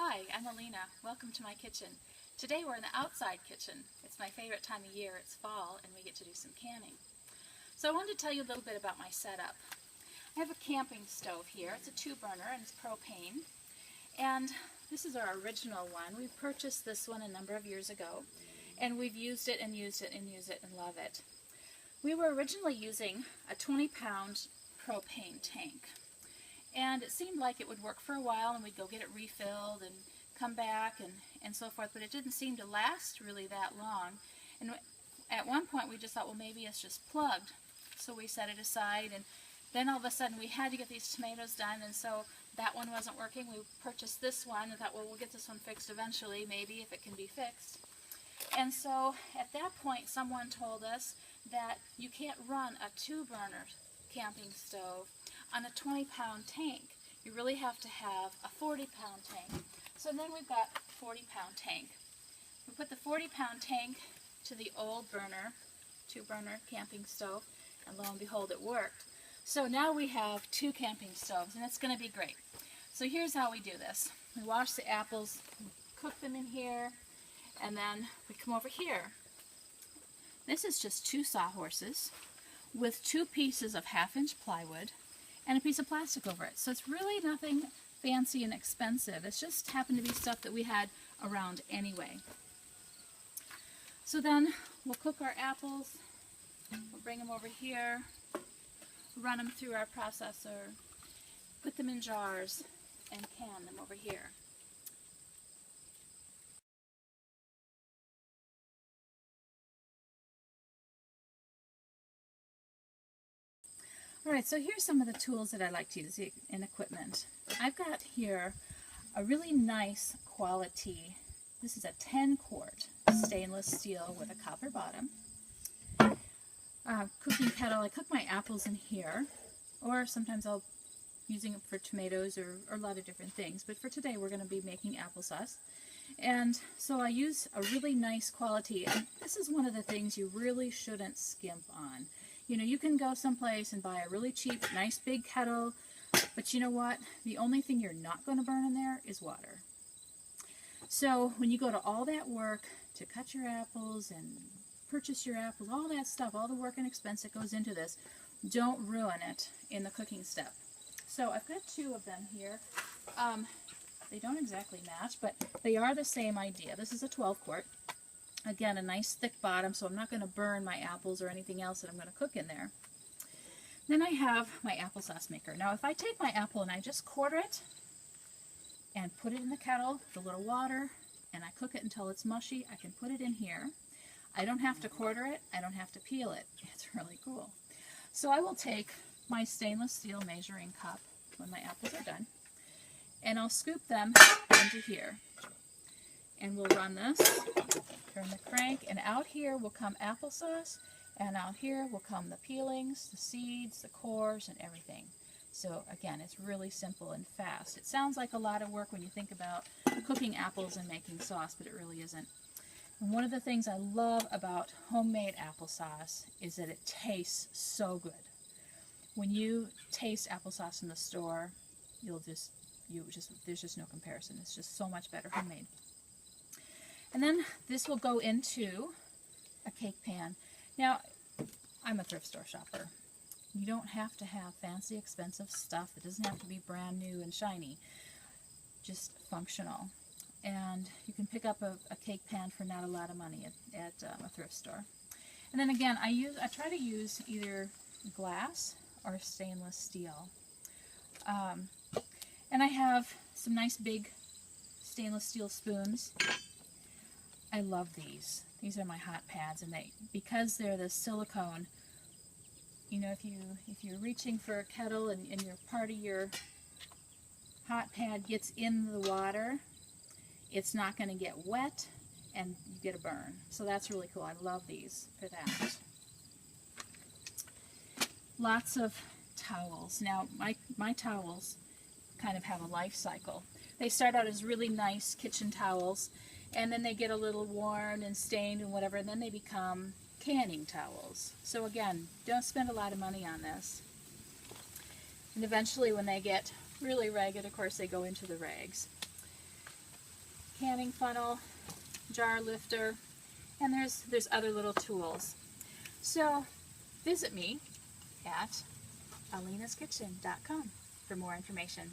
Hi, I'm Alena. Welcome to my kitchen. Today we're in the outside kitchen. It's my favorite time of year. It's fall and we get to do some canning. So I wanted to tell you a little bit about my setup. I have a camping stove here. It's a 2-burner and it's propane. And this is our original one. We purchased this one a number of years ago and we've used it and used it and used it and love it. We were originally using a 20-pound propane tank. And it seemed like it would work for a while and we'd go get it refilled and come back and so forth, but it didn't seem to last really that long. And at one point we just thought, well, maybe it's just plugged. So we set it aside, and then all of a sudden we had to get these tomatoes done, and so that one wasn't working. We purchased this one and thought, well, we'll get this one fixed eventually, maybe, if it can be fixed. And so at that point someone told us that you can't run a 2-burner camping stove on a 20-pound tank. You really have to have a 40-pound tank. So then we've got a 40-pound tank. We put the 40-pound tank to the old burner, 2-burner camping stove, and lo and behold, it worked. So now we have 2 camping stoves, and it's going to be great. So here's how we do this. We wash the apples, cook them in here, and then we come over here. This is just 2 sawhorses with 2 pieces of 1/2-inch plywood and a piece of plastic over it. So it's really nothing fancy and expensive. It's just happened to be stuff that we had around anyway. So then we'll cook our apples, we'll bring them over here, run them through our processor, put them in jars, and can them over here. Alright, so here's some of the tools that I like to use in equipment. I've got here a really nice quality, this is a 10-quart stainless steel with a copper bottom. Cooking kettle, I cook my apples in here, or sometimes I'll using it for tomatoes or a lot of different things, but for today we're going to be making applesauce. And so I use a really nice quality, and this is one of the things you really shouldn't skimp on. You know, you can go someplace and buy a really cheap, nice big kettle, but you know what? The only thing you're not going to burn in there is water. So when you go to all that work to cut your apples and purchase your apples, all that stuff, all the work and expense that goes into this, don't ruin it in the cooking step. So I've got 2 of them here. They don't exactly match, but they are the same idea. This is a 12-quart. Again, a nice thick bottom, so I'm not going to burn my apples or anything else that I'm going to cook in there. Then I have my applesauce maker. Now, if I take my apple and I just quarter it and put it in the kettle with a little water, and I cook it until it's mushy, I can put it in here. I don't have to quarter it. I don't have to peel it. It's really cool. So I will take my stainless steel measuring cup when my apples are done, and I'll scoop them into here. And we'll run this, turn the crank, and out here will come applesauce, and out here will come the peelings, the seeds, the cores, and everything. So again, it's really simple and fast. It sounds like a lot of work when you think about cooking apples and making sauce, but it really isn't. And one of the things I love about homemade applesauce is that it tastes so good. When you taste applesauce in the store, there's just no comparison. It's just so much better homemade. And then this will go into a cake pan. Now, I'm a thrift store shopper. You don't have to have fancy, expensive stuff. It doesn't have to be brand new and shiny. Just functional. And you can pick up a cake pan for not a lot of money at a thrift store. And then again, I try to use either glass or stainless steel. And I have some nice big stainless steel spoons. I love these. These are my hot pads, and because they're the silicone, you know, if you're reaching for a kettle and your part of your hot pad gets in the water, it's not going to get wet and you get a burn. So that's really cool. I love these for that. Lots of towels. Now, my towels kind of have a life cycle. They start out as really nice kitchen towels, and then they get a little worn and stained and whatever, and then they become canning towels. So again, don't spend a lot of money on this. And eventually when they get really ragged, of course, they go into the rags. canning funnel, jar lifter, and there's other little tools. So visit me at alenaskitchen.com for more information.